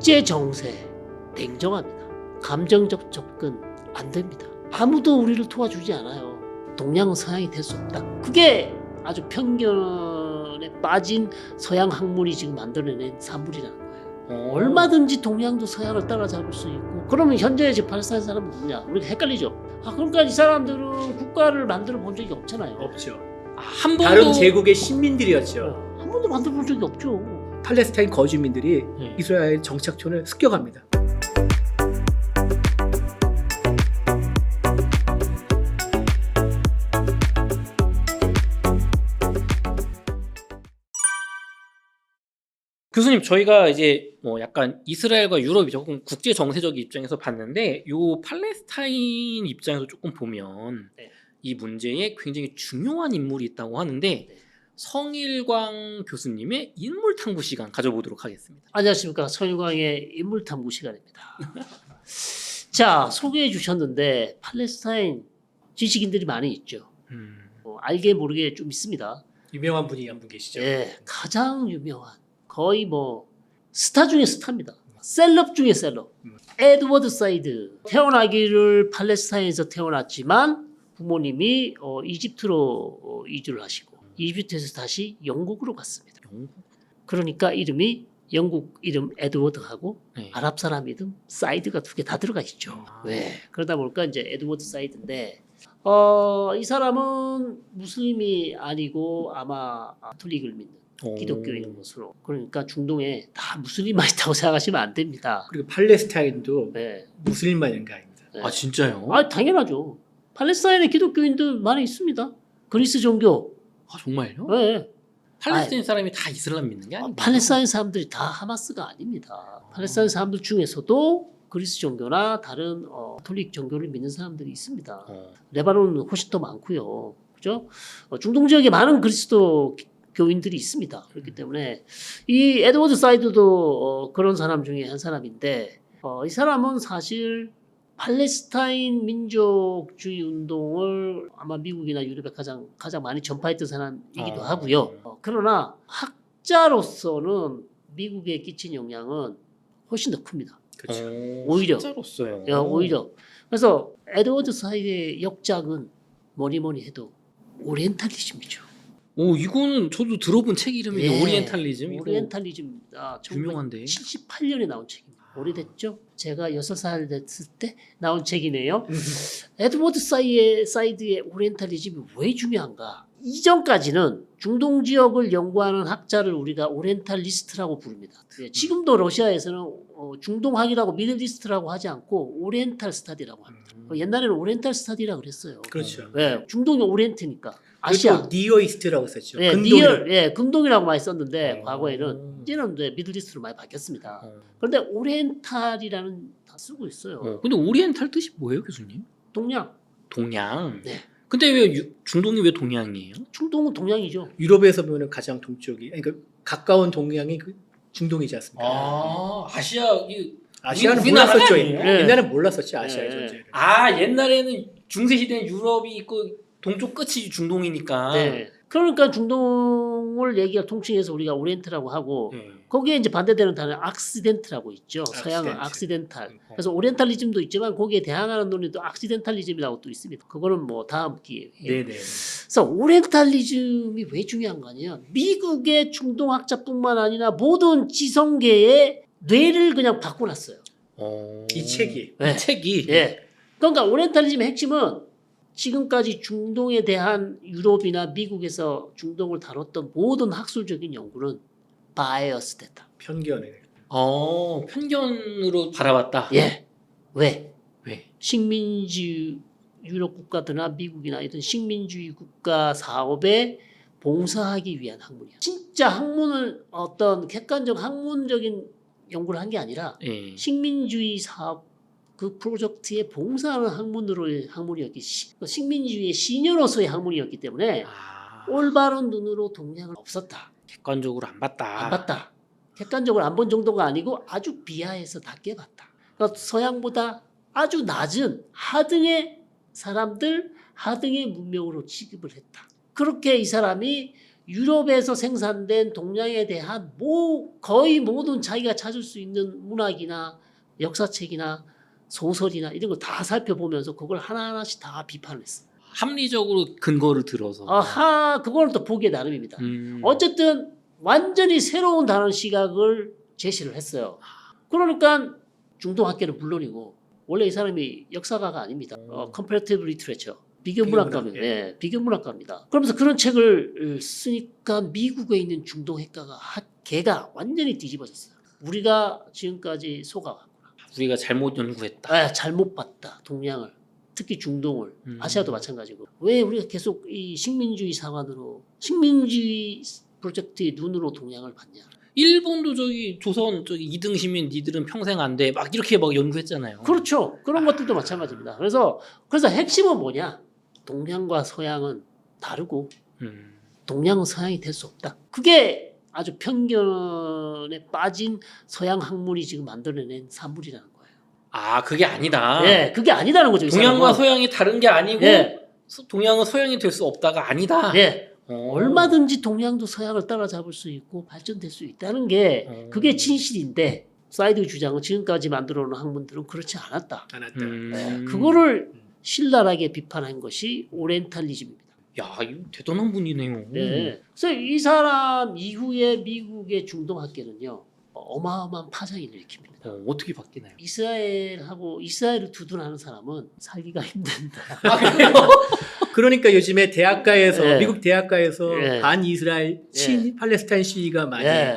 국제 정세 냉정합니다. 감정적 접근 안 됩니다. 아무도 우리를 도와주지 않아요. 동양은 서양이 될 수 없다. 그게 아주 편견에 빠진 서양 학문이 지금 만들어낸 산물이라는 거예요. 얼마든지 동양도 서양을 따라잡을 수 있고, 그러면 현재 지금 팔레스타인 사람은 누구냐? 우리가 헷갈리죠. 그러니까 이 사람들은 국가를 만들어 본 적이 없잖아요. 없죠. 한 번도 다른 제국의 신민들이었죠. 한 번도 만들어 본 적이 없죠. 팔레스타인 거주민들이 이스라엘 정착촌을 습격합니다. 교수님, 저희가 이제 뭐 약간 이스라엘과 유럽이 조금 국제 정세적 입장에서 봤는데, 요 팔레스타인 입장에서 조금 보면 네. 이 문제에 굉장히 중요한 인물이 있다고 하는데, 네. 성일광 교수님의 인물 탐구 시간 가져보도록 하겠습니다. 안녕하십니까. 서일광의 인물탐구 시간입니다. 자, 소개해 주셨는데 팔레스타인 지식인들이 많이 있죠. 알게 모르게 좀 있습니다. 유명한 분이 한 분 계시죠. 예, 가장 유명한 거의 뭐 스타 중에 스타입니다. 셀럽 중에 셀럽. 에드워드 사이드. 태어나기를 팔레스타인에서 태어났지만 부모님이 이집트로 이주를 하시고 이집트에서 다시 영국으로 갔습니다. 그러니까 이름이 영국 이름 에드워드하고 네. 아랍 사람 이름 사이드가 두 개 다 들어가 있죠. 아. 네. 그러다 보니까 이제 에드워드 사이드인데 이 사람은 무슬림이 아니고 아마 가톨릭을 믿는 기독교인 것으로. 그러니까 중동에 다 무슬림만 있다고 생각하시면 안 됩니다. 그리고 팔레스타인도 네. 무슬림만 있는 게 아닙니다. 네. 아, 진짜요? 당연하죠. 팔레스타인에 기독교인들 많이 있습니다. 그리스 종교. 아, 정말요? 네. 팔레스타인 사람이 다 이슬람 믿는 게 아니에요? 팔레스타인 사람들이 다 하마스가 아닙니다. 팔레스타인 사람들 중에서도 그리스 종교나 다른 가톨릭 종교를 믿는 사람들이 있습니다. 레바논은 훨씬 더 많고요. 그죠? 중동 지역에 많은 그리스도 교인들이 있습니다. 그렇기 때문에 이 에드워드 사이드도 그런 사람 중에 한 사람인데 이 사람은 사실 팔레스타인 민족주의 운동을 아마 미국이나 유럽에 가장 많이 전파했던 사람이기도 하고요. 그러나 학자로서는 미국에 끼친 영향은 훨씬 더 큽니다. 그렇죠. 오히려. 진짜로서요. 오히려. 그래서 에드워드 사이드의 역작은 뭐니 해도 오리엔탈리즘이죠. 이거는 저도 들어본 책 이름이 예, 오리엔탈리즘. 이거 오리엔탈리즘입니다. 유명한데. 1978년에 나온 책입니다. 오래됐죠? 제가 6살 됐을 때 나온 책이네요. 에드워드 사이드의 오리엔탈리즘이 왜 중요한가? 이전까지는 중동 지역을 연구하는 학자를 우리가 오리엔탈리스트라고 부릅니다. 지금도 러시아에서는 중동학이라고 미들리스트라고 하지 않고 오리엔탈 스타디라고 합니다. 옛날에는 오리엔탈 스타디라고 그랬어요. 그렇죠. 왜? 중동이 오리엔트니까. 아시아. 그리고 니어이스트라고 썼죠. 네, 금동이라고 많이 썼는데 과거에는 이제는 미들리스트로 많이 바뀌었습니다. 그런데 오리엔탈이라는 다 쓰고 있어요. 근데 오리엔탈 뜻이 뭐예요, 교수님? 동양. 동양. 네. 근데 왜 중동이 왜 동양이에요? 중동은 동양이죠. 유럽에서 보면 가장 동쪽이, 그러니까 가까운 동양이 그 중동이지 않습니까? 아시아는 우리나라가 몰랐었죠. 아니에요? 옛날엔 몰랐었지, 아시아의 네. 존재를. 옛날에는 중세 시대는 유럽이 있고 동쪽 끝이 중동이니까. 네. 그러니까 중동을 통칭해서 우리가 오리엔트라고 하고 네. 거기에 이제 반대되는 단어 악시덴트라고 있죠. 서양은 악시덴탈. 그래서 오리엔탈리즘도 있지만 거기에 대항하는 논리도 악시덴탈리즘이라고 또 있습니다. 그거는 뭐 다음 기회에. 네네. 그래서 오리엔탈리즘이 왜 중요한 거 아니에요? 미국의 중동학자뿐만 아니라 모든 지성계의 뇌를 그냥 바꿔놨어요. 이 책이. 네. 이 책이. 예. 그러니까 오리엔탈리즘의 핵심은 지금까지 중동에 대한 유럽이나 미국에서 중동을 다뤘던 모든 학술적인 연구는 바이어스 됐다. 편견에. 편견으로 바라봤다. 예. 왜? 식민지 유럽 국가들이나 미국이나 이런 식민주의 국가 사업에 봉사하기 위한 학문이야. 진짜 학문을 어떤 객관적 학문적인 연구를 한 게 아니라 예. 식민주의 사업 그 프로젝트에 봉사하는 학문이었기 식민주의의 시녀로서의 학문이었기 때문에 올바른 눈으로 동양은 없었다. 객관적으로 안 봤다. 안 봤다. 객관적으로 안 본 정도가 아니고 아주 비하해서 낮게 봤다. 그러니까 서양보다 아주 낮은 하등의 사람들, 하등의 문명으로 취급을 했다. 그렇게 이 사람이 유럽에서 생산된 동양에 대한 거의 모든 자기가 찾을 수 있는 문학이나 역사책이나 소설이나 이런 걸 다 살펴보면서 그걸 하나하나씩 다 비판을 했어. 합리적으로 근거를 들어서. 그거는 또 보기에 나름입니다. 음. 어쨌든 완전히 새로운 다른 시각을 제시를 했어요. 그러니까 중동학계는 물론이고 원래 이 사람이 역사가가 아닙니다. Comparative Literature. 비교 문학가입니다. 예, 비교 문학가입니다. 그러면서 그런 책을 쓰니까 미국에 있는 중동학계가 걔가 완전히 뒤집어졌어요. 우리가 지금까지 속아왔구나. 우리가 잘못 연구했다. 잘못 봤다. 동양을. 특히 중동을. 아시아도 마찬가지고. 왜 우리가 계속 이 식민주의 사관으로 식민주의 프로젝트의 눈으로 동양을 봤냐. 일본도 저기 조선 저기 2등 시민 니들은 평생 안 돼. 막 이렇게 막 연구했잖아요. 그렇죠. 그런 것들도 마찬가지입니다. 그래서 핵심은 뭐냐? 동양과 서양은 다르고 동양은 서양이 될 수 없다. 그게 아주 편견에 빠진 서양 학문이 지금 만들어낸 산물이라는 거예요. 아, 그게 아니다. 네, 그게 아니다는 거죠. 이 동양과 사람은. 서양이 다른 게 아니고 네. 동양은 서양이 될 수 없다가 아니다. 네. 어. 얼마든지 동양도 서양을 따라잡을 수 있고 발전될 수 있다는 게 그게 진실인데 사이드 주장은 지금까지 만들어 놓은 학문들은 그렇지 않았다. 네. 그거를 신랄하게 비판한 것이 오리엔탈리즘입니다. 야, 이거 대단한 분이네요. 네. 그래서 이 사람 이후에 미국의 중동학계는요 어마어마한 파장을 일으킵니다. 어떻게 바뀌나요? 이스라엘을 두둔하는 사람은 살기가 힘든다. 아, 그래요? 그러니까 요즘에 대학가에서 예. 미국 대학가에서 예. 반이스라엘 팔레스타인 시위가 많이 예.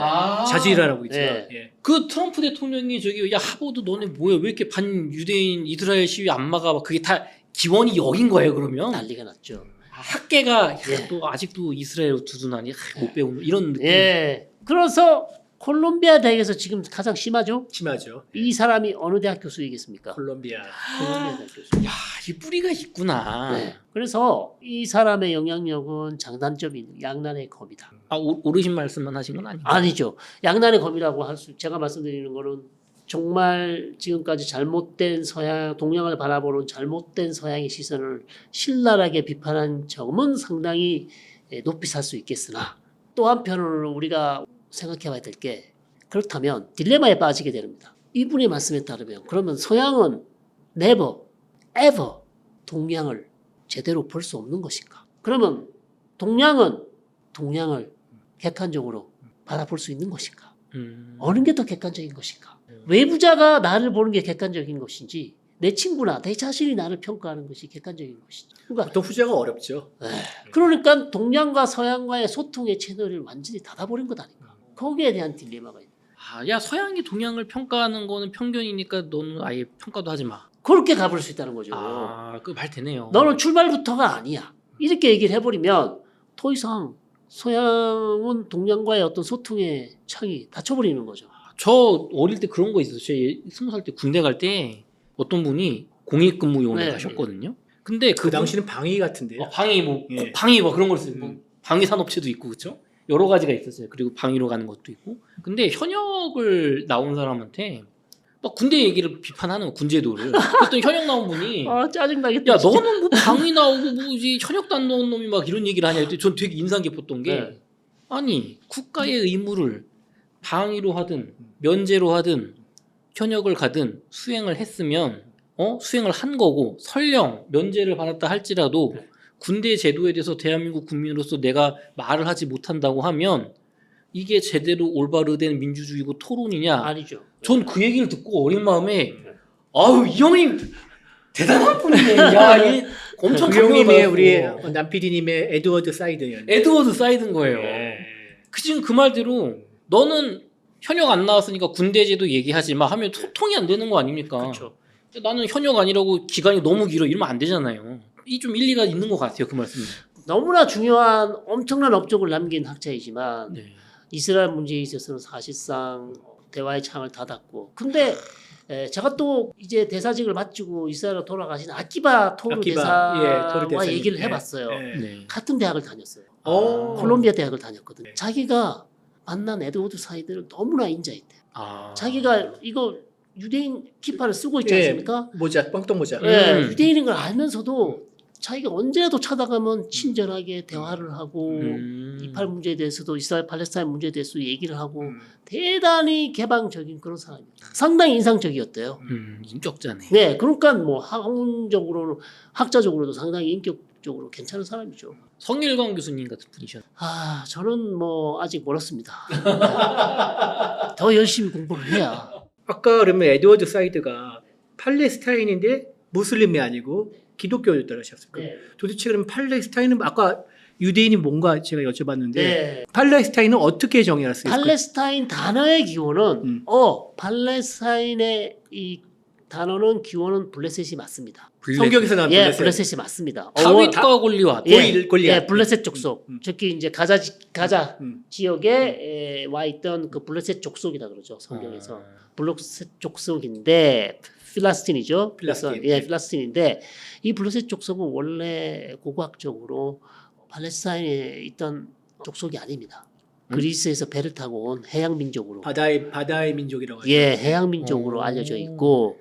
자주 일어나고 있죠. 예. 예. 그 트럼프 대통령이 저기 야 하버드 너네 뭐야 왜 이렇게 반유대인 이스라엘 시위 안 막아? 그게 다 기원이 여긴 거예요 그러면? 난리가 났죠. 학계가 예. 또 아직도 이스라엘 두둔하니 못 배우는 이런 느낌. 예. 그래서 콜롬비아 대학에서 지금 가장 심하죠. 심하죠. 이 사람이 어느 대학 교수이겠습니까? 콜롬비아. 콜롬비아 대학 교수. 야, 이 뿌리가 있구나. 네. 그래서 이 사람의 영향력은 장단점이 있는 양난의 검이다. 아, 오르신 말씀만 하신 건 아니고. 아니죠. 양난의 검이라고 제가 말씀드리는 거는 정말 지금까지 잘못된 동양을 바라보는 잘못된 서양의 시선을 신랄하게 비판한 점은 상당히 높이 살 수 있겠으나 또 한편으로는 우리가 생각해 봐야 될 게 그렇다면 딜레마에 빠지게 됩니다. 이분의 말씀에 따르면 그러면 서양은 never, ever 동양을 제대로 볼 수 없는 것인가? 그러면 동양을 객관적으로 바라볼 수 있는 것인가? 어느 게 더 객관적인 것인가? 외부자가 나를 보는 게 객관적인 것인지 내 친구나 내 자신이 나를 평가하는 것이 객관적인 것인지. 그러니까 보통 후자가 어렵죠. 그러니까 동양과 서양과의 소통의 채널을 완전히 닫아버린 것 아닌가. 거기에 대한 딜레마가 있는. 아, 야 서양이 동양을 평가하는 거는 편견이니까 너는 아예 평가도 하지 마. 그렇게 가볼 수 있다는 거죠. 아, 그 말 되네요. 너는 출발부터가 아니야. 이렇게 얘기를 해버리면 더 이상 서양은 동양과의 어떤 소통의 창이 닫혀버리는 거죠. 저 어릴 때 그런 거 있었어요. 제 20살 때 군대 갈 때 어떤 분이 공익근무요원에 네. 가셨거든요. 근데 그 당시는 방위 같은데요. 방위 뭐 예. 방위 뭐 그런 걸 쓰고 뭐 방위 산업체도 있고 그렇죠. 여러 가지가 있었어요. 그리고 방위로 가는 것도 있고. 근데 현역을 나온 사람한테 막 군대 얘기를 비판하는 거, 군제도를. 그랬더니 현역 나온 분이 짜증나겠다. 야 진짜. 너는 뭐 방위 나오고 뭐지 현역도 안 나온 놈이 막 이런 얘기를 하냐 했더니 전 되게 인상 깊었던 게 네. 아니 국가의 의무를 방위로 하든 면제로 하든 현역을 가든 수행을 했으면 수행을 한 거고 설령 면제를 받았다 할지라도 네. 군대 제도에 대해서 대한민국 국민으로서 내가 말을 하지 못한다고 하면 이게 제대로 올바로 된 민주주의고 토론이냐? 아니죠. 전 그 얘기를 듣고 어린 마음에 아유 이 형님 대단한 분이네. 야, 이 엄청 그 형님의 감명받았어. 우리 남 PD님의 에드워드 사이드였네. 에드워드 사이드인 거예요. 예. 지금 그 말대로 너는 현역 안 나왔으니까 군대제도 얘기하지 마 하면 소통이 안 되는 거 아닙니까? 그렇죠. 나는 현역 아니라고 기간이 너무 길어 이러면 안 되잖아요. 이 좀 일리가 있는 것 같아요 그 말씀이. 너무나 중요한 엄청난 업적을 남긴 학자이지만 네. 이스라엘 문제에 있어서는 사실상 대화의 창을 닫았고 근데 제가 또 이제 대사직을 마치고 이스라엘로 돌아가신 아키바 토르 대사와 토르 대사님. 얘기를 예. 해봤어요. 예. 네. 같은 대학을 다녔어요. 오. 콜롬비아 대학을 다녔거든요. 네. 자기가 만난 에드워드 사이드를 너무나 인자했대요. 아. 자기가 이거 유대인 키파를 쓰고 있지 예. 않습니까? 모자, 뻥똥 모자. 예, 유대인인 걸 알면서도 자기가 언제라도 찾아가면 친절하게 대화를 하고 이팔 문제에 대해서도 이스라엘 팔레스타인 문제에 대해서 얘기를 하고 대단히 개방적인 그런 사람입니다. 상당히 인상적이었대요. 인격자네. 네, 그러니까 뭐 학문적으로는 학자적으로도 상당히 인격적으로 괜찮은 사람이죠. 성일광 교수님 같은 분이셨. 아, 저는 뭐 아직 멀었습니다. 더 열심히 공부를 해야. 아까 그러면 에드워드 사이드가 팔레스타인인데 무슬림이 아니고 기독교였다고 하셨어요. 네. 도대체 그럼 팔레스타인은 아까 유대인이 뭔가 제가 여쭤봤는데 네. 팔레스타인은 어떻게 정의할 수 있을까요? 팔레스타인 단어의 기원은 팔레스타인의 이 단어는 기원은 블레셋이 맞습니다. 성경에서 나온 예, 블레셋. 블레셋이 맞습니다. 다윗과 골리앗. 골리앗. 예, 블레셋 족속. 특히 이제 가자 지역에 와 있던 그 블레셋 족속이라 그러죠. 성경에서. 블레셋 족속인데 필라스틴이죠. 그래서 필라스틴. 필라스틴인데 이 블레셋 족속은 원래 고고학적으로 팔레스타인에 있던 족속이 아닙니다. 그리스에서 배를 타고 온 해양 민족으로. 바다의 민족이라고 하죠. 예, 해양 민족으로 알려져 있고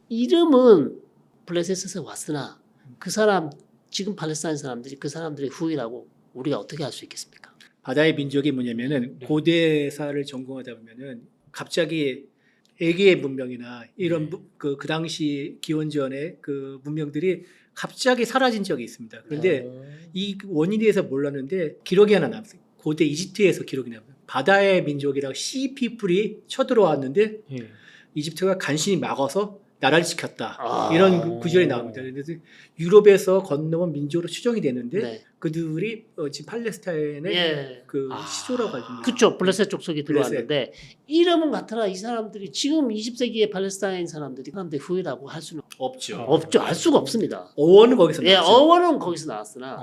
이름은 블레셋에서 왔으나 그 사람 지금 팔레스타인 사람들이 그 사람들의 후예라고 우리가 어떻게 할 수 있겠습니까? 바다의 민족이 뭐냐면은 고대사를 전공하다 보면은 갑자기 에게의 문명이나 이런 그 당시 기원전의 그 문명들이 갑자기 사라진 적이 있습니다. 그런데 이 원인에 대해서 몰랐는데 기록이 하나 남았어요. 고대 이집트에서 기록이 남아요. 바다의 민족이라고 시 피플이 쳐들어왔는데 이집트가 간신히 막아서 나라를 지켰다. 이런 구절이 나옵니다. 그래서 유럽에서 건너온 민족으로 추정이 되는데 네. 그들이 지금 팔레스타인의 그 시조라고 하죠. 그렇죠. 블레셋 족속이 들어왔는데 이름은 같으나 이 사람들이 지금 20세기의 팔레스타인 사람들이 후예라고 할 수는 없죠. 알 수가 없습니다. 어원은 거기서 예, 나왔죠. 어원은 거기서 나왔으나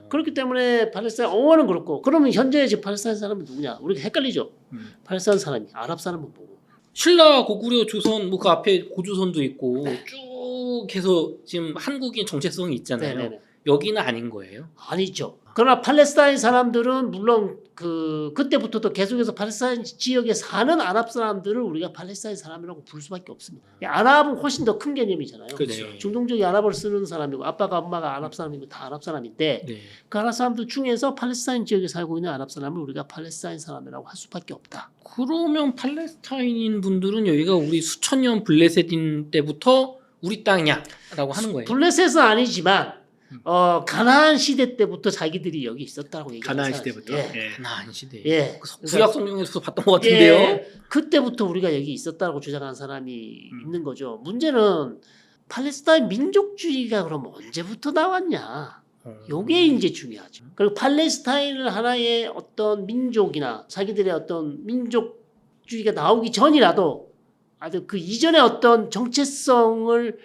그렇기 때문에 팔레스타인 어원은 그렇고 그러면 현재 지금 팔레스타인 사람은 누구냐? 우리가 헷갈리죠. 팔레스타인 사람이 아랍 사람은 뭐고? 신라 고구려 조선 뭐 그 앞에 고조선도 있고 쭉 해서 지금 한국인 정체성이 있잖아요. 네네네. 여기는 아닌 거예요? 아니죠. 그러나 팔레스타인 사람들은 물론 그때부터도 계속해서 팔레스타인 지역에 사는 아랍 사람들을 우리가 팔레스타인 사람이라고 부를 수밖에 없습니다. 아랍은 훨씬 더 큰 개념이잖아요. 그렇죠. 네. 중동적인 아랍어를 쓰는 사람이고 아빠가 엄마가 아랍 사람이고 다 아랍 사람인데 네. 그 아랍 사람들 중에서 팔레스타인 지역에 살고 있는 아랍 사람을 우리가 팔레스타인 사람이라고 할 수밖에 없다. 그러면 팔레스타인인 분들은 여기가 우리 수천 년 블레셋인 때부터 우리 땅이야라고 하는 거예요. 블레셋은 아니지만 가나안 시대 때부터 자기들이 여기 있었다고 얘기하는 가나안 사람이죠. 시대부터. 예. 예. 가나안 시대. 예. 구약 성경에서 봤던 것 같은데요. 예, 그때부터 우리가 여기 있었다고 주장하는 사람이 있는 거죠. 문제는 팔레스타인 민족주의가 그럼 언제부터 나왔냐? 요게 이제 중요하죠. 그리고 팔레스타인을 하나의 어떤 민족이나 자기들의 어떤 민족주의가 나오기 전이라도 아주 그 이전의 어떤 정체성을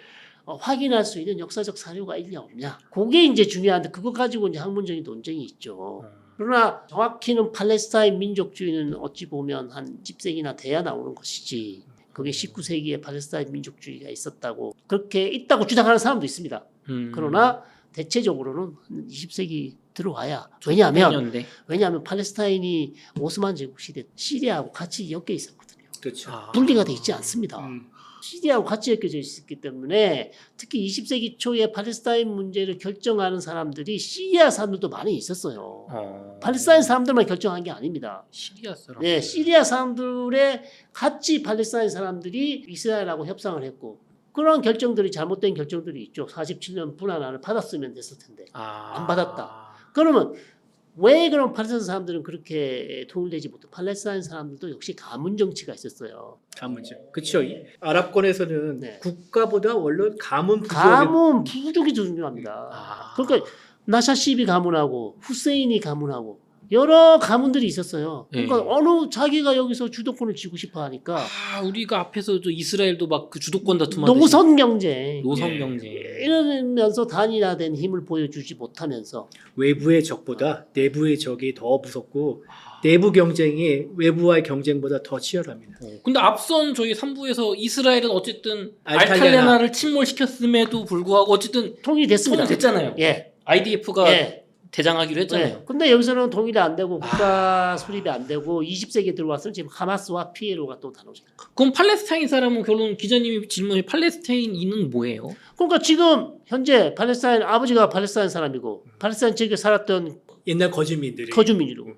확인할 수 있는 역사적 사료가 있냐 없냐. 그게 이제 중요한데 그거 가지고 이제 학문적인 논쟁이 있죠. 그러나 정확히는 팔레스타인 민족주의는 어찌 보면 한 10세기나 돼야 나오는 것이지. 그게 19세기에 팔레스타인 민족주의가 있었다고 그렇게 있다고 주장하는 사람도 있습니다. 그러나 대체적으로는 한 20세기 들어와야 왜냐하면 팔레스타인이 오스만 제국 시대 시리아하고 같이 엮여 있었거든요. 그렇죠. 분리가 돼 있지 않습니다. 시리아하고 같이 엮여져 있었기 때문에 특히 20세기 초에 팔레스타인 문제를 결정하는 사람들이 시리아 사람들도 많이 있었어요. 팔레스타인 사람들만 결정한 게 아닙니다. 시리아 사람. 네, 시리아 사람들의 같이 팔레스타인 사람들이 이스라엘하고 협상을 했고 그런 결정들이 잘못된 결정들이 있죠. 47년 분할안을 받았으면 됐을 텐데 안 받았다. 그러면 왜 그런 팔레스타인 사람들은 그렇게 통일되지 못해? 팔레스타인 사람들도 역시 가문 정치가 있었어요. 가문죠. 그렇죠. 아랍권에서는 네. 국가보다 원래 가문 부족이 중요합니다. 그러니까 나샤시비 가문하고 후세인이 가문하고 여러 가문들이 있었어요. 그러니까 어느 자기가 여기서 주도권을 쥐고 싶어 하니까 우리가 앞에서 저 이스라엘도 막 그 주도권 다툼하듯이 노선 경쟁 이러면서 단일화된 힘을 보여주지 못하면서 외부의 적보다 내부의 적이 더 무섭고 내부 경쟁이 외부와의 경쟁보다 더 치열합니다. 근데 앞선 저희 3부에서 이스라엘은 어쨌든 알탈레나를 알탈레나를 침몰시켰음에도 불구하고 어쨌든 통일이 됐습니다. 됐잖아요. 예. IDF가 대장하기로 했잖아요. 네. 근데 여기서는 동일이 안 되고 국가 수립이 안 되고 20세기에 들어와서 지금 하마스와 PLO가 또 다루죠. 그럼 팔레스타인 사람은 결론 기자님이 질문이 팔레스타인인은 뭐예요? 그러니까 지금 현재 팔레스타인 아버지가 팔레스타인 사람이고 팔레스타인 지역에 살았던 옛날 거주민들이 거주민이고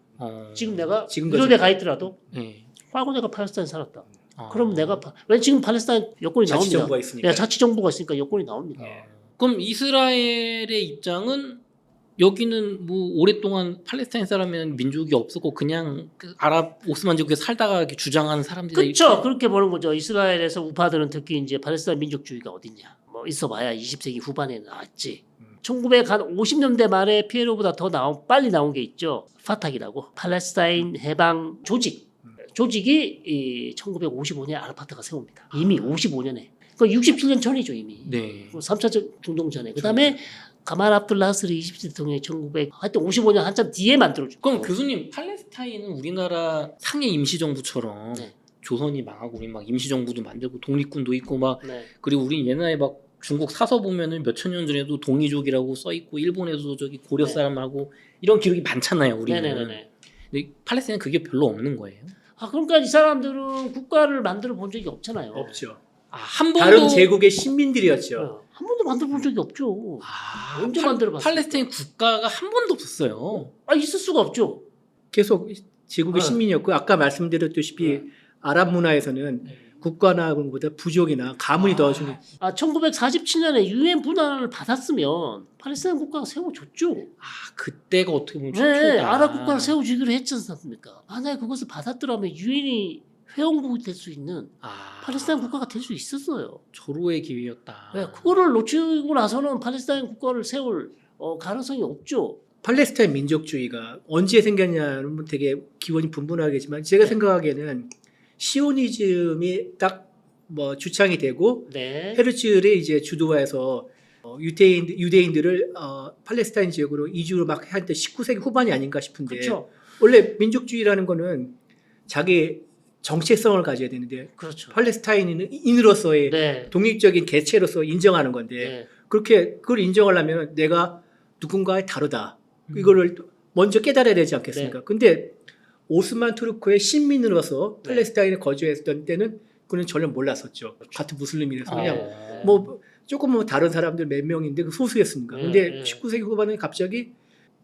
지금 내가 유럽에 가 있더라도 네. 과거 내가 팔레스타인 살았다. 아. 그럼 내가 왜 지금 팔레스타인 여권이 나옵니다. 자치정부가 있으니까. 네, 자치정부가 있으니까 여권이 나옵니다. 예. 그럼 이스라엘의 입장은 여기는 뭐 오랫동안 팔레스타인 사람은 민족이 없었고 그냥 그 아랍 오스만 제국에 살다가 이렇게 주장하는 사람들이 그렇죠. 그렇게 보는 거죠. 이스라엘에서 우파들은 특히 이제 팔레스타인 민족주의가 어딨냐. 뭐 있어봐야 20세기 후반에 나왔지. 1950년대 말에 PLO보다 더 빨리 나온 게 있죠. 파탁이라고 팔레스타인 해방 조직이 이 1955년에 아르파트가 세웁니다. 이미 55년에. 그 67년 전이죠 이미. 네. 3차 중동 전에. 그다음에 가말 압둘 나스르 20세 대통령이 하여튼 55년 한참 뒤에 만들어줘. 그럼 교수님 팔레스타인은 우리나라 상해 임시정부처럼 네. 조선이 망하고 우리 막 임시정부도 만들고 독립군도 있고 막 네. 그리고 우리 옛날에 막 중국 사서 보면은 몇천 년 전에도 동이족이라고 써 있고 일본에도 저기 고려 네. 사람하고 이런 기록이 많잖아요 우리는. 네네네. 근데 팔레스타인은 그게 별로 없는 거예요. 아 그러니까 이 사람들은 국가를 만들어 본 적이 없잖아요. 없죠. 한 번도 다른 제국의 신민들이었죠. 한 번도 만들어 본 적이 없죠. 언제 팔- 만들어봤어요? 팔레스타인 국가가 한 번도 없었어요. 아 있을 수가 없죠. 계속 제국의 네. 신민이었고 아까 말씀드렸다시피 아랍 문화에서는 국가나 그런 것보다 부족이나 가문이 더 중요. 1947년에 유엔 분할을 받았으면 팔레스타인 국가가 세워줬죠. 그때가 어떻게 보면 네, 최초다. 아랍 국가를 세워주기로 했지 않습니까? 만약에 그것을 받았더라면 유엔이 회원국이 될 수 있는 팔레스타인 국가가 될 수 있었어요. 조로의 기회였다. 네, 그거를 놓치고 나서는 팔레스타인 국가를 세울 가능성이 없죠. 팔레스타인 민족주의가 언제 생겼냐는 되게 기원이 분분하겠지만 제가 생각하기에는 시오니즘이 딱 뭐 주창이 되고 네. 헤르츠를 이제 주도해서 유대인들을 팔레스타인 지역으로 이주를 막 할 때 19세기 후반이 아닌가 싶은데 그렇죠. 원래 민족주의라는 거는 자기 정체성을 가져야 되는데 그렇죠. 팔레스타인인으로서의 네. 독립적인 개체로서 인정하는 건데 네. 그렇게 그걸 인정하려면 내가 누군가의 다르다 이거를 먼저 깨달아야 되지 않겠습니까? 네. 근데 오스만 투르크의 신민으로서 네. 팔레스타인에 거주했던 때는 그는 전혀 몰랐었죠. 같은 무슬림이라서 그냥 네. 뭐 조금 뭐 다른 사람들 몇 명인데 그 소수였으니까. 네, 근데 네. 19세기 후반에 갑자기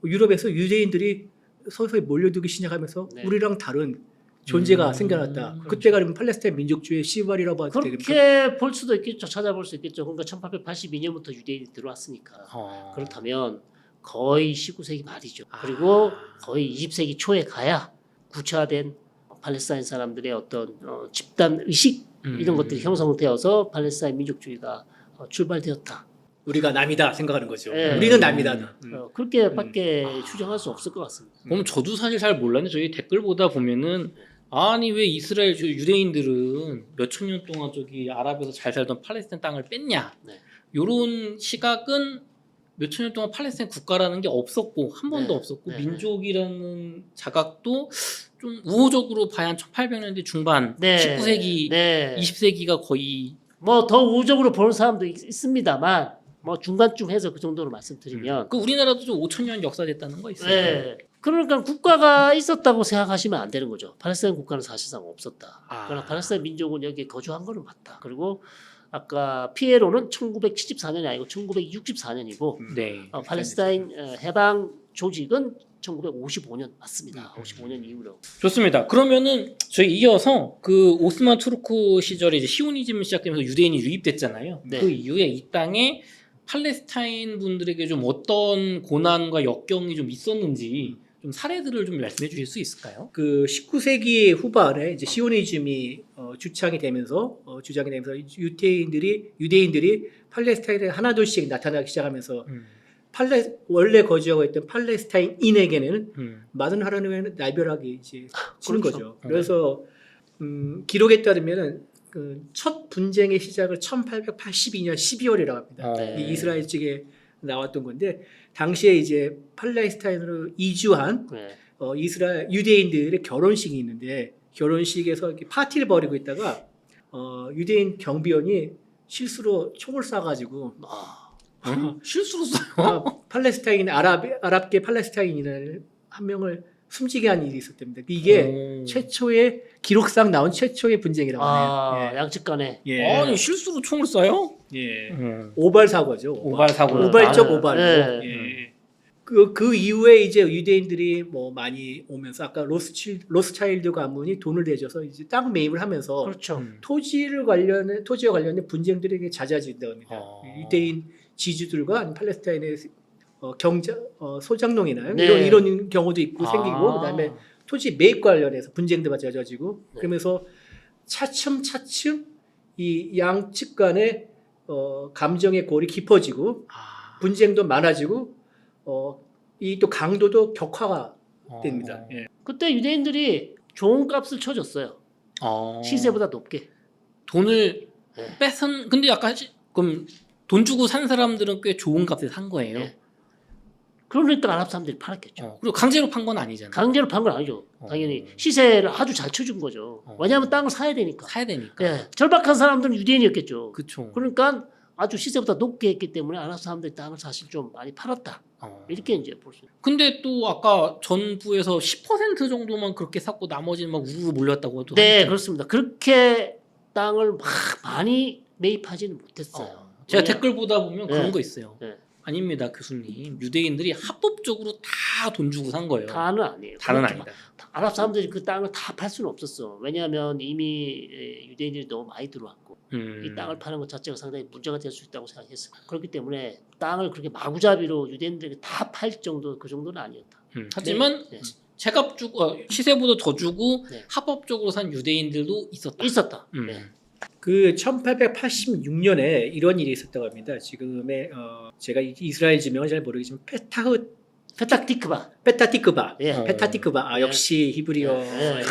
유럽에서 유대인들이 서서히 몰려들기 시작하면서 네. 우리랑 다른 존재가 생겨났다. 그렇죠. 그때가 그러면 팔레스타인 민족주의의 시발이라고 해도 되겠죠. 그렇게 볼 수도 있겠죠. 찾아볼 수 있겠죠. 그러니까 1882년부터 유대인이 들어왔으니까. 그렇다면 거의 19세기 말이죠. 그리고 거의 20세기 초에 가야 구체화된 팔레스타인 사람들의 어떤 집단 의식 이런 것들이 형성되어서 팔레스타인 민족주의가 출발되었다. 우리가 남이다 생각하는 거죠. 네. 우리는 남이다. 그렇게밖에 추정할 수 없을 것 같습니다. 그럼 저도 사실 잘 몰랐는데 저희 댓글 보다 보면은 아니 왜 이스라엘 유대인들은 몇천 년 동안 저기 아랍에서 잘 살던 팔레스타인 땅을 뺐냐? 네. 요런 시각은 몇천 년 동안 팔레스타인 국가라는 게 없었고 한 번도 네. 없었고 네. 민족이라는 자각도 좀 우호적으로 봐야 한 1800년대 중반, 네. 19세기, 네. 20세기가 거의 뭐 더 우호적으로 보는 사람도 있습니다만 뭐 중간쯤 해서 그 정도로 말씀드리면 그 우리나라도 좀 5,000년 역사됐다는 거 있어요. 네. 그러니까 국가가 있었다고 생각하시면 안 되는 거죠. 팔레스타인 국가는 사실상 없었다. 그러나 팔레스타인 민족은 여기에 거주한 거는 맞다. 그리고 아까 PLO는 1974년이 아니고 1964년이고 네. 팔레스타인 해방 조직은 1955년 맞습니다. 55년 이후로. 좋습니다. 그러면은 저희 이어서 그 오스만 투르크 시절에 이제 시오니즘 시작되면서 유대인이 유입됐잖아요. 네. 그 이후에 이 땅에 팔레스타인 분들에게 좀 어떤 고난과 역경이 좀 있었는지 좀 사례들을 좀 말씀해 주실 수 있을까요? 그 19세기 후반에 이제 시오니즘이 주장이 되면서 유대인들이 팔레스타인에 하나둘씩 나타나기 시작하면서 원래 거주하고 있던 팔레스타인인에게는 많은 하나님의 날벼락이 이제 치는 그렇죠. 거죠. 그래서 기록에 따르면은 그 첫 분쟁의 시작을 1882년 12월이라고 합니다. 네. 이 이스라엘 측에 나왔던 건데 당시에 이제 팔레스타인으로 이주한 네. 이스라엘 유대인들의 결혼식이 있는데 결혼식에서 이렇게 파티를 벌이고 있다가 유대인 경비원이 실수로 총을 쏴가지고 실수로 써요. 팔레스타인 아랍계 팔레스타인이라는 한 명을 숨지게 한 일이 있었답니다. 이게 최초의 기록상 나온 최초의 분쟁이라고 하네요. 양측 간에. 예. 아니 실수로 총을 쏴요? 예. 오발 사고죠. 오발 사고. 오발적 오발로. 네. 예. 그 이후에 이제 유대인들이 뭐 많이 오면서 아까 로스차일드 가문이 돈을 내줘서 이제 땅 매입을 하면서 그렇죠. 토지와 관련된 분쟁들이 잦아진다고 합니다. 유대인 지주들과 아니면 팔레스타인의 소장농이나 네. 이런 경우도 있고 생기고 그다음에 토지 매입 관련해서 분쟁도 잦아지고 네. 그러면서 차츰 이 양측 간의 감정의 골이 깊어지고 분쟁도 많아지고 이 또 강도도 격화가 됩니다. 예. 그때 유대인들이 좋은 값을 쳐줬어요. 시세보다 높게. 돈을 네. 뺏은 근데 약간 그럼 돈 주고 산 사람들은 꽤 좋은 값에 산 거예요. 네. 그러니까 아랍 사람들이 팔았겠죠. 그리고 강제로 판 건 아니잖아요. 강제로 판 건 아니죠. 당연히 시세를 아주 잘 쳐준 거죠. 왜냐하면 땅을 사야 되니까. 사야 되니까. 예, 절박한 사람들은 유대인이었겠죠. 그렇죠. 그러니까 아주 시세보다 높게 했기 때문에 아랍 사람들이 땅을 사실 좀 많이 팔았다. 이렇게 이제 볼 수 있어요. 근데 또 아까 전부에서 10% 정도만 그렇게 샀고 나머지는 막 우르르 몰렸다고 또 네, 하니까. 그렇습니다. 그렇게 땅을 막 많이 매입하지는 못했어요. 제가 왜냐- 댓글 보다 보면 네. 그런 거 있어요. 네. 아닙니다, 교수님. 유대인들이 합법적으로 다 돈 주고 산 거예요. 다는 아니에요. 다는 그렇게 아니다. 아랍 사람들이 그 땅을 다 팔 수는 없었어. 왜냐하면 이미 유대인들이 너무 많이 들어왔고 이 땅을 파는 것 자체가 상당히 문제가 될 수 있다고 생각했어요. 그렇기 때문에 땅을 그렇게 마구잡이로 유대인들에게 다 팔 정도 그 정도는 아니었다. 하지만 네. 제값 주고 시세보다 더 주고 네. 합법적으로 산 유대인들도 있었다. 있었다. 음. 네. 그 1886년에 이런 일이 있었다고 합니다. 지금의 제가 이스라엘 지명을 잘 모르겠지만 페탁티크바. 페타티크바. 예. 페타티크바. 네. 역시 히브리어. 네.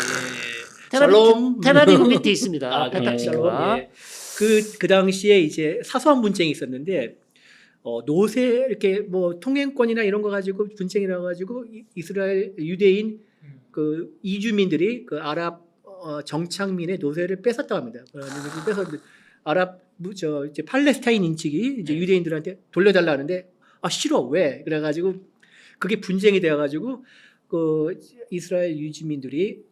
샬롬. 테라비브 밑에 있습니다. 아, 페탁티크바. 예. 그 당시에 이제 사소한 분쟁이 있었는데 노세 이렇게 뭐 통행권이나 이런 거 가지고 분쟁이라 가지고 이스라엘 유대인 그 이주민들이 그 아랍 정착민의 노세를 뺏었다고 합니다. 그래서 아랍 이제 팔레스타인 인측이 이제 유대인들한테 돌려달라 하는데 싫어 왜? 그래가지고 그게 분쟁이 되어가지고 그 이스라엘 유지민들이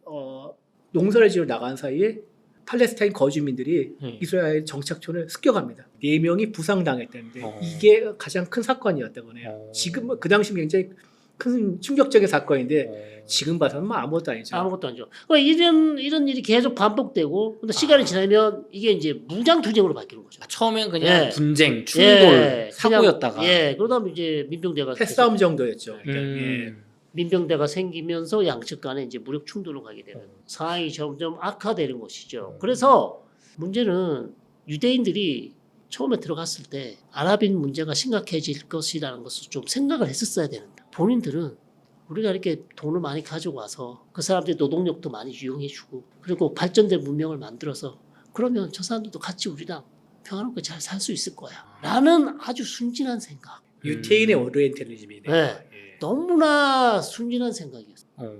농사를 지으러 나간 사이에 팔레스타인 거주민들이 이스라엘 정착촌을 습격합니다. 4명이 부상당했다는데 이게 가장 큰 사건이었다고 해요. 지금 그 당시 굉장히 큰 충격적인 사건인데 지금 봐서는 뭐 아무것도 아니죠. 아무것도 아니죠. 그러니까 이런 일이 계속 반복되고 근데 시간이 지나면 이게 이제 무장 투쟁으로 바뀌는 거죠. 처음엔 그냥 예. 분쟁, 충돌, 예, 사고였다가 그냥, 그러다 이제 민병대가 패싸움 정도였죠. 민병대가 생기면서 양측 간에 이제 무력 충돌로 가게 되는 상황이 점점 악화되는 것이죠. 그래서 문제는 유대인들이 처음에 들어갔을 때 아랍인 문제가 심각해질 것이라는 것을 좀 생각을 했었어야 되는데 본인들은 우리가 이렇게 돈을 많이 가지고 와서 그 사람들의 노동력도 많이 이용해주고 그리고 발전된 문명을 만들어서 그러면 저 사람들도 같이 우리랑 평화롭게 잘 살 수 있을 거야 라는 아주 순진한 생각. 유태인의 오리엔탈리즘이네요. 네. 예. 너무나 순진한 생각이었어요.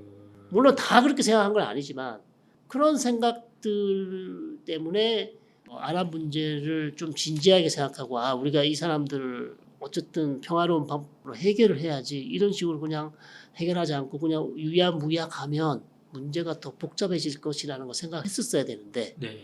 물론 다 그렇게 생각한 건 아니지만 그런 생각들 때문에 아랍 문제를 좀 진지하게 생각하고 우리가 이 사람들을 어쨌든 평화로운 방법으로 해결을 해야지 이런 식으로 그냥 해결하지 않고 그냥 유야무야가면 문제가 더 복잡해질 것이라는 걸 생각했었어야 되는데 네.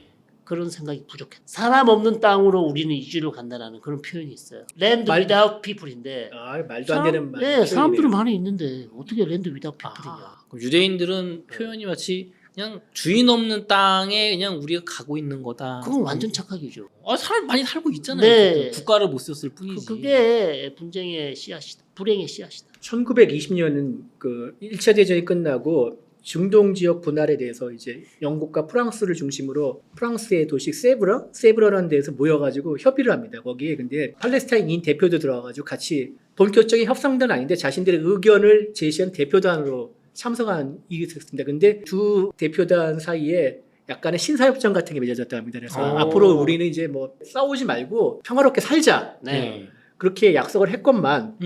그런 생각이 부족했어요. 사람 없는 땅으로 우리는 이주를 간다라는 그런 표현이 있어요. Land without people인데 말도 안 되는 말. 네, 사람들은 많이 있는데 어떻게 land without people이냐. 그럼 유대인들은 표현이 마치 그냥 주인 없는 땅에 그냥 우리가 가고 있는 거다. 그건 완전 착각이죠. 사람 많이 살고 있잖아요. 네. 국가를 못 썼을 뿐이지. 그게 분쟁의 씨앗이다. 불행의 씨앗이다. 1920년은 그 1차 대전이 끝나고 중동 지역 분할에 대해서 이제 영국과 프랑스를 중심으로 프랑스의 도시 세브라라는 데에서 모여가지고 협의를 합니다. 거기에 근데 팔레스타인인 대표도 들어와가지고 같이 본격적인 협상단은 아닌데 자신들의 의견을 제시한 대표단으로 참석한 일이 있었습니다. 근데 두 대표단 사이에 약간의 신사협정 같은 게 맺어졌다고 합니다. 그래서 앞으로 우리는 이제 뭐 싸우지 말고 평화롭게 살자. 네. 그렇게 약속을 했건만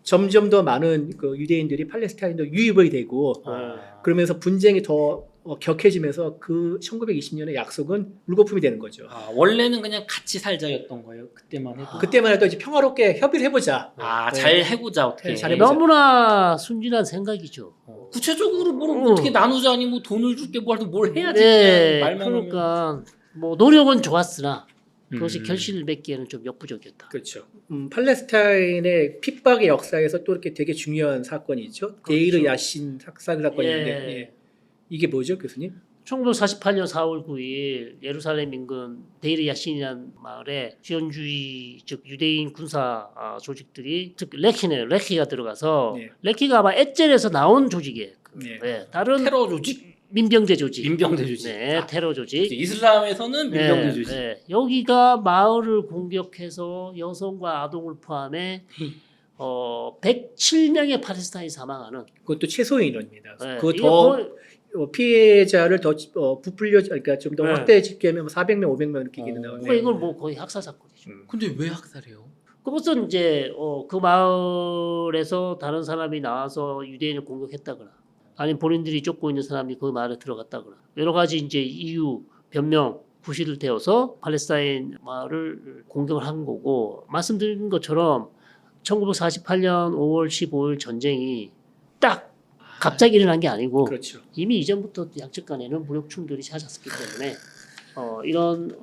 점점 더 많은 그 유대인들이 팔레스타인도 유입이 되고 그러면서 분쟁이 더 격해지면서 그 1920년의 약속은 물거품이 되는 거죠. 원래는 그냥 같이 살자였던 거예요. 그때만 해도. 그때만 해도 이제 평화롭게 협의를 해보자. 네. 잘 해보자 어떻게. 네, 잘 해보자. 너무나 순진한 생각이죠. 구체적으로 뭘 어떻게 나누자니 뭐 돈을 줄게 뭘 해야지. 네, 말만 하면. 그러니까 뭐 노력은 좋았으나 그것이 음. 결실을 맺기에는 좀 역부족이었다. 그렇죠. 팔레스타인의 핍박의 역사에서 또 이렇게 되게 중요한 사건이 있죠. 데이르 야신 학살 사건인데 예. 이게 뭐죠, 교수님? 1948년 4월 9일 예루살렘 인근 데이르 야신이라는 마을에 지원주의 즉 유대인 군사 조직들이 즉 레키가 들어가서 네. 레키가 아마 에젤에서 나온 조직이에요. 네. 다른 테러 조직. 민병대 조직. 민병대 조직. 네, 테러 조직. 이슬람에서는 민병대 네, 조직. 네. 여기가 마을을 공격해서 여성과 아동을 포함해 107명의 팔레스타인이 사망하는. 그것도 최소 인원입니다. 네, 그거 이게 더 피해자를 더 부풀려 그러니까 좀 더 네. 확대 집계하면 400명, 500명 이렇게 얘기는 나오네요. 그러니까 이건 뭐 거의 학살 사건이죠. 근데 왜 학살해요? 그것은 이제 그 마을에서 다른 사람이 나와서 유대인을 공격했다거나 아니면 본인들이 쫓고 있는 사람이 그 마을에 들어갔다거나 여러 가지 이제 이유 변명 구실을 대어서 팔레스타인 마을을 공격을 한 거고 말씀드린 것처럼 1948년 5월 15일 전쟁이 딱 갑자기 일어난 게 아니고 그렇죠. 이미 이전부터 양측 간에는 무력 충돌이 잦았기 때문에 이런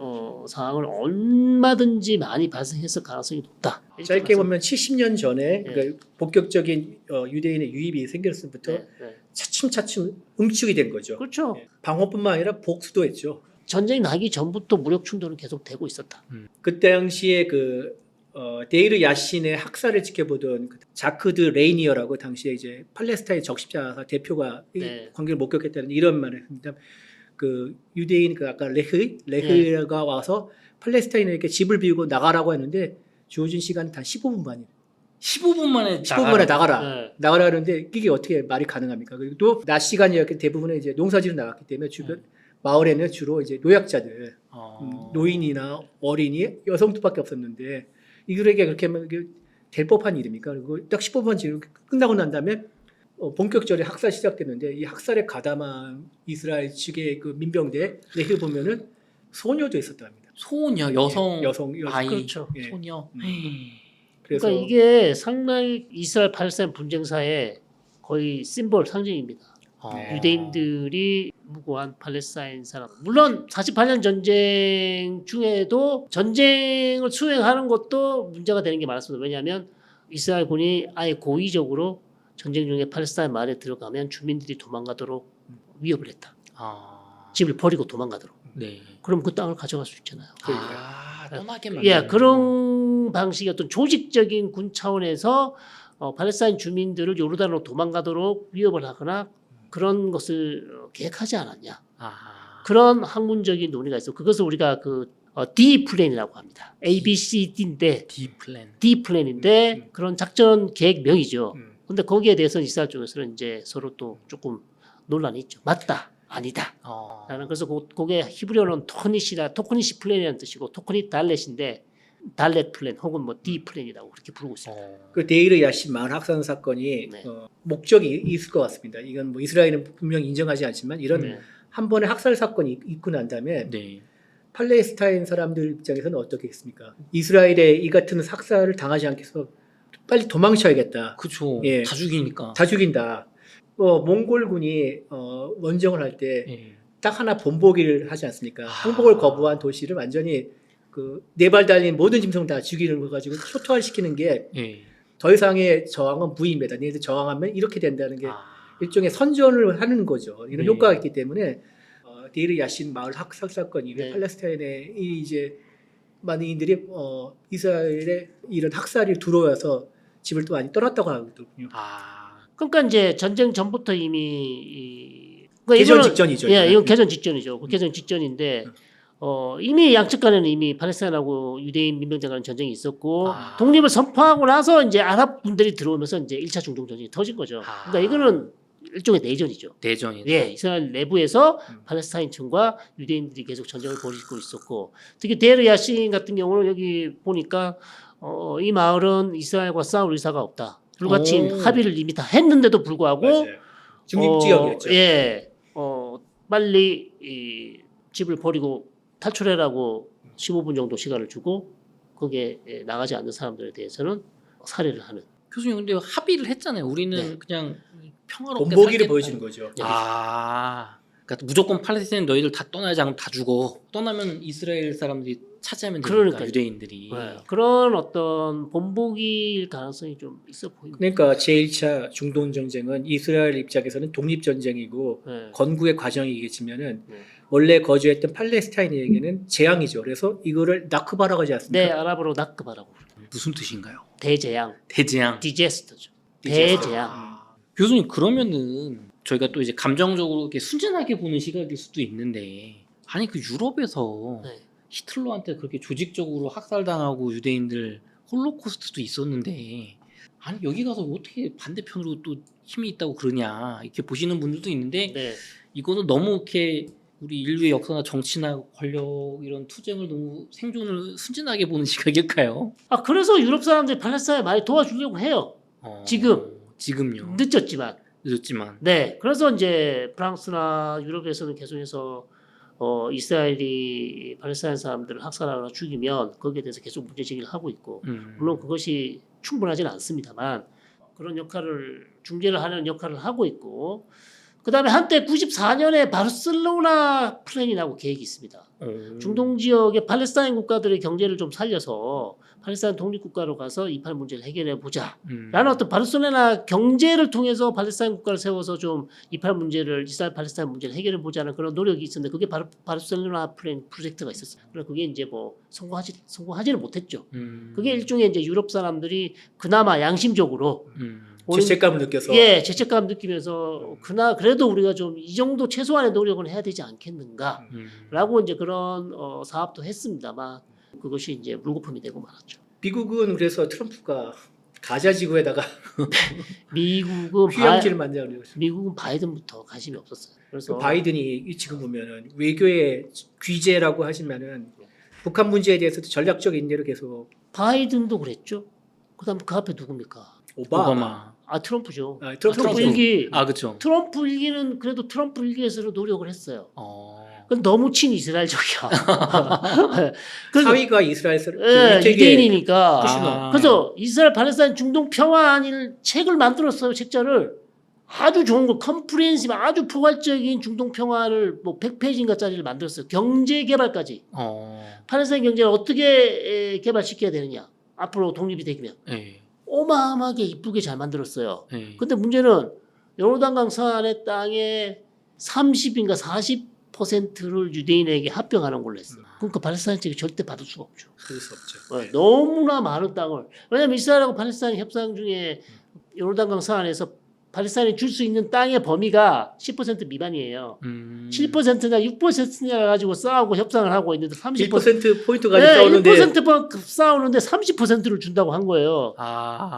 상황을 얼마든지 많이 발생했을 가능성이 높다. 짧게 보면 70년 전에 네. 그러니까 본격적인 유대인의 유입이 생겼을 때부터 네, 네. 차츰차츰 응축이 된 거죠. 그렇죠. 방어뿐만 아니라 복수도 했죠. 전쟁 나기 전부터 무력 충돌은 계속 되고 있었다. 그 당시에 데이르 야신의 학살을 지켜보던 자크드 레이니어라고 당시에 이제 팔레스타인 적십자사 대표가 이 네. 광경을 목격했다는 이런 말을 했습니다. 그 유대인 아까 레흐가 와서 팔레스타인에게 집을 비우고 나가라고 했는데 주어진 시간은 단 15분 만이에요. 15분 만에 15분 만에 나가라. 네. 나가라 하는데 이게 어떻게 말이 가능합니까? 그리고 또 낮 시간이었기 대부분은 이제 농사지로 나갔기 때문에 주변 마을에는 주로 이제 노약자들, 노인이나 어린이, 여성들밖에 없었는데 이들에게 그렇게 하면 이게 될 법한 일입니까? 그리고 딱 15분 지금 끝나고 난 다음에 본격적으로 학살 시작됐는데 이 학살에 가담한 이스라엘 측의 그 민병대 내게 보면은 소녀도 있었답니다. 소녀, 여성, 여성 아이, 그렇죠. 예. 소녀. 그래서 그러니까 이게 상당히 이스라엘 팔레스타인 분쟁사의 거의 심볼 상징입니다. 네. 유대인들이 무고한 팔레스타인 사람. 물론 48년 전쟁 중에도 전쟁을 수행하는 것도 문제가 되는 게 많았습니다. 왜냐하면 이스라엘군이 아예 고의적으로 전쟁 중에 팔레스타인 마을에 들어가면 주민들이 도망가도록 위협을 했다. 집을 버리고 도망가도록. 네. 그럼 그 땅을 가져갈 수 있잖아요. 떠나게 예, 그런 방식의 어떤 조직적인 군 차원에서 팔레스타인 주민들을 요르단으로 도망가도록 위협을 하거나 그런 것을 계획하지 않았냐. 그런 학문적인 논의가 있어. 그것을 우리가 D 플랜이라고 합니다. A, B, C, D인데 D 플랜인데 그런 작전 계획명이죠. 근데 거기에 대해서는 이스라엘 쪽에서는 이제 서로 또 조금 논란이 있죠. 맞다, 아니다. 라는 그래서 그게 히브리어로는 토크니시 플랜이라는 뜻이고 토크니 달렛인데 달렛 플랜 혹은 뭐 D 플랜이라고 그렇게 부르고 있습니다. 그 데이르 야신 마을 학살 사건이 네. 목적이 있을 것 같습니다. 이건 뭐 이스라엘은 분명히 인정하지 않지만 이런 네. 한 번의 학살 사건이 있고 난 다음에 네. 팔레스타인 사람들 입장에서는 어떻겠습니까? 이스라엘에 이 같은 학살을 당하지 않게 해서 빨리 도망쳐야겠다. 그쵸. 예. 다 죽이니까. 다 죽인다. 몽골군이 원정을 할 때 딱 예. 하나 본보기를 하지 않습니까? 항복을 거부한 도시를 완전히 그 네 발 달린 모든 짐승 다 죽이는 거 가지고 초토화시키는 게 더 예. 이상의 저항은 무의미하다. 얘네들 저항하면 이렇게 된다는 게 아. 일종의 선전을 하는 거죠. 이런 네. 효과가 있기 때문에 데이르 야신 마을 학살 사건 이후에 네. 팔레스타인에 이제 많은 이들이 이스라엘에 이런 학살이 들어와서 집을 또 많이 떠났다고 하거든요. 그러니까 이제 전쟁 전부터 이미 개전 직전이죠. 예, 이건 개전 직전이죠. 개전 직전인데 이미 양측 간에는 이미 팔레스타인하고 유대인 민병대 간의 전쟁이 있었고 독립을 선포하고 나서 이제 아랍 군들이 들어오면서 이제 1차 중동 전쟁이 터진 거죠. 그러니까 이거는 일종의 내전이죠. 내전이죠. 예, 이스라엘 내부에서 팔레스타인층과 유대인들이 계속 전쟁을 벌이고 있었고 특히 데르 야신 같은 경우는 여기 보니까 이 마을은 이스라엘과 싸울 의사가 없다. 불같이 오. 합의를 이미 다 했는데도 불구하고 맞아요. 중립지역이었죠. 예, 빨리 이 집을 버리고 탈출해라고 15분 정도 시간을 주고 거기에 나가지 않는 사람들에 대해서는 살해를 하는. 교수님 근데 합의를 했잖아요. 우리는 네. 그냥 평화롭게 본보기를 살겠다. 보여주는 거죠. 그러니까 무조건 팔레스타인 너희들 다 떠나지 않으면 다 죽어. 떠나면 이스라엘 사람들이 차지하면 되니까 그러니까요. 유대인들이. 네. 그런 어떤 본보기일 가능성이 좀 있어 보입니다. 그러니까 제1차 중동 전쟁은 이스라엘 입장에서는 독립 전쟁이고 네. 건국의 과정이겠지만은 네. 원래 거주했던 팔레스타인에게는 재앙이죠. 그래서 이거를 나크바라고 하지 않습니까? 네, 아랍어로 나크바라고 부릅니다. 무슨 뜻인가요? 대재앙, 대재앙. 디제스터죠. 디제스터. 대재앙. 아, 교수님 그러면은 저희가 또 이제 감정적으로 이렇게 순진하게 보는 시각일 수도 있는데 아니 그 유럽에서 네. 히틀러한테 그렇게 조직적으로 학살당하고 유대인들 홀로코스트도 있었는데 아니 여기 가서 어떻게 반대편으로 또 힘이 있다고 그러냐 이렇게 보시는 분들도 있는데 네. 이거는 너무 이렇게 우리 인류의 역사나 정치나 권력 이런 투쟁을 너무 생존을 순진하게 보는 시각일까요? 아 그래서 유럽 사람들이 팔레스타인 많이 도와주려고 해요. 지금요. 늦었지만. 늦었지만. 네. 그래서 이제 프랑스나 유럽에서는 계속해서 이스라엘이 팔레스타인 사람들을 학살하거나 죽이면 거기에 대해서 계속 문제 제기를 하고 있고 물론 그것이 충분하지는 않습니다만 그런 역할을 중재를 하는 역할을 하고 있고 그다음에 한때 94년에 바르셀로나 플랜이라고 계획이 있습니다. 중동 지역의 팔레스타인 국가들의 경제를 좀 살려서 팔레스타인 독립국가로 가서 이팔 문제를 해결해 보자. 라는 어떤 바르셀로나 경제를 통해서 팔레스타인 국가를 세워서 좀 이팔 문제를 이스라엘 팔레스타인 문제를 해결해 보자는 그런 노력이 있었는데 그게 바로 바르셀로나 플랜 프로젝트가 있었어요. 그래서 그게 이제 뭐 성공하지는 못했죠. 그게 일종의 이제 유럽 사람들이 그나마 양심적으로 죄책감을 느껴서 예, 죄책감 느끼면서 그래도 우리가 좀 이 정도 최소한의 노력은 해야 되지 않겠는가라고 이제 그런 사업도 했습니다만 그것이 이제 물거품이 되고 말았죠. 미국은 그래서 트럼프가 가자 지구에다가 미국은 휴양지를 만들려고 했어요. 미국은 바이든부터 관심이 없었어요. 그래서 바이든이 지금 보면은 외교의 귀재라고 하시면은 북한 문제에 대해서도 전략적 인내로 계속 바이든도 그랬죠. 그다음 그 앞에 누굽니까? 오바마. 트럼프죠. 트럼프 트럼프 일기. 그렇죠. 트럼프 일기는 그래도 트럼프 일기에서는 노력을 했어요. 그건 너무 친이스라엘적이야. 사위가 이스라엘 유대인이니까. 그래서 이스라엘 팔레스타인 중동 평화안일 책을 만들었어요. 책자를 아주 좋은 거 컴프리헨시브 아주 포괄적인 중동 평화를 뭐 100페이지인가짜리를 만들었어요. 경제 개발까지. 팔레스타인 경제를 어떻게 개발시켜야 되느냐. 앞으로 독립이 되면. 네. 어마어마하게 이쁘게 잘 만들었어요. 네. 근데 문제는 요르단강 서안의 땅에 30인가 40%를 유대인에게 합병하는 걸로 했어요. 그러니까 팔레스타인 측이 절대 받을 수가 없죠. 그럴 수 없죠. 너무나 많은 땅을. 왜냐하면 이스라엘하고 팔레스타인 협상 중에 요르단강 서안에서 팔레스타인이 줄 수 있는 땅의 범위가 10% 미만이에요. 7%냐 6%냐 가지고 싸우고 협상을 하고 있는데 1% 포인트 가지고 싸우는데 1% 싸우는데 30%를 준다고 한 거예요.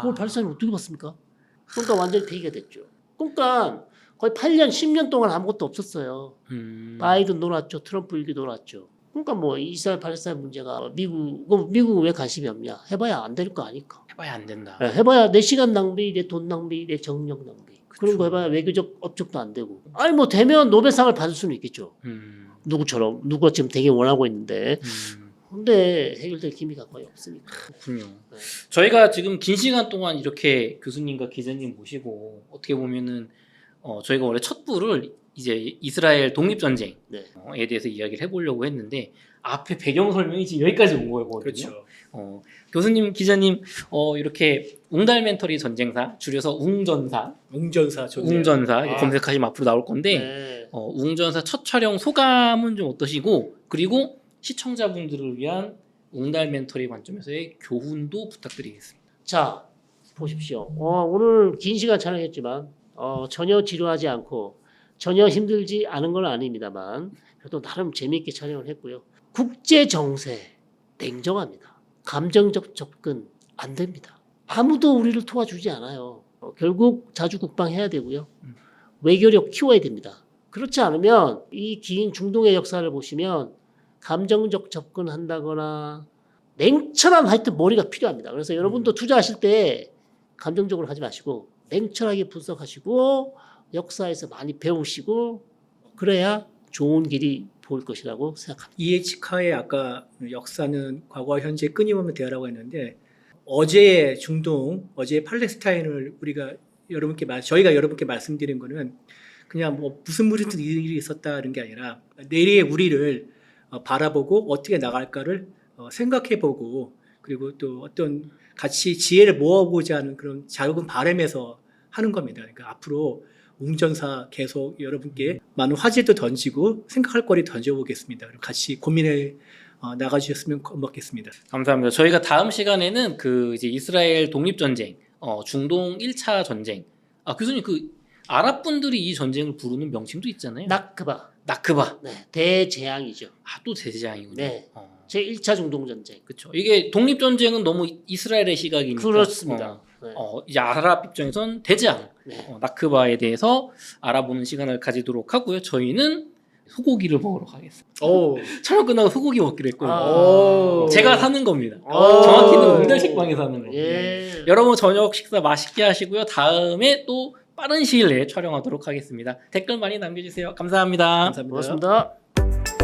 그걸 팔레스타인이 어떻게 받습니까? 그러니까 완전히 폐기가 됐죠. 그러니까 거의 8년, 10년 동안 아무것도 없었어요. 바이든 놀았죠. 트럼프 일기 놀았죠. 그러니까 뭐 이스라엘 팔레스타인 문제가 미국은 왜 관심이 없냐? 해봐야 안 될 거 아니까. 해봐야 안 된다. 해봐야 내 시간 낭비, 내 돈 낭비, 내 정력 낭비. 그런 거 해봐야 외교적 업적도 안 되고. 아니 뭐 되면 노벨상을 받을 수는 있겠죠. 누구처럼 누가 지금 되게 원하고 있는데. 근데 해결될 기미가 거의 없으니까. 그렇군요. 저희가 지금 긴 시간 동안 이렇게 교수님과 기자님 모시고 어떻게 보면은 저희가 원래 첫 부를 이제 이스라엘 독립전쟁에 대해서 이야기를 해보려고 했는데 앞에 배경 설명이 지금 여기까지 온 거거든요. 그렇죠. 교수님, 기자님 이렇게 웅달멘터리 전쟁사 줄여서 웅전사 웅전사 검색하시면 앞으로 나올 건데 웅전사 첫 촬영 소감은 좀 어떠시고 그리고 시청자분들을 위한 웅달멘터리 관점에서의 교훈도 부탁드리겠습니다. 자 보십시오. 오늘 긴 시간 촬영했지만 전혀 지루하지 않고 전혀 힘들지 않은 건 아닙니다만 그래도 나름 재미있게 촬영을 했고요. 국제 정세 냉정합니다. 감정적 접근 안 됩니다. 아무도 우리를 도와주지 않아요. 결국 자주국방해야 되고요. 외교력 키워야 됩니다. 그렇지 않으면 이 긴 중동의 역사를 보시면 감정적 접근한다거나 냉철한 하여튼 머리가 필요합니다. 그래서 여러분도 투자하실 때 감정적으로 하지 마시고 냉철하게 분석하시고 역사에서 많이 배우시고 그래야 좋은 길이 보일 것이라고 생각합니다. 이에치카의 아까 역사는 과거와 현재 끊임없는 대화라고 했는데 어제의 중동, 어제의 팔레스타인을 저희가 여러분께 말씀드린 거는 그냥 뭐 무슨 일이 있었다는 게 아니라 내일의 우리를 바라보고 어떻게 나갈까를 생각해보고 그리고 또 어떤 같이 지혜를 모아보자 하는 그런 작은 바람에서 하는 겁니다. 그러니까 앞으로 웅전사 계속 여러분께 많은 화제도 던지고 생각할 거리 던져보겠습니다. 같이 고민해 나가주셨으면 고맙겠습니다. 감사합니다. 저희가 다음 시간에는 그 이제 이스라엘 독립전쟁, 중동 1차 전쟁. 교수님 그 아랍 분들이 이 전쟁을 부르는 명칭도 있잖아요. 나크바. 나크바. 네, 대재앙이죠. 또 대재앙이군요. 네. 제1차 중동전쟁. 그렇죠. 이게 독립전쟁은 너무 이스라엘의 시각이니까. 그렇습니다. 네. 이제 아랍 입장에선 대재앙, 네. 나크바에 대해서 알아보는 시간을 가지도록 하고요. 저희는 소고기를 먹으러 가겠습니다. 오. 촬영 끝나고 소고기 먹기로 했거든요. 오. 제가 사는 겁니다. 오. 정확히는 응달식빵에 사는 겁니다. 예. 여러분 저녁 식사 맛있게 하시고요. 다음에 또 빠른 시일 내에 촬영하도록 하겠습니다. 댓글 많이 남겨주세요. 감사합니다. 감사합니다. 고맙습니다.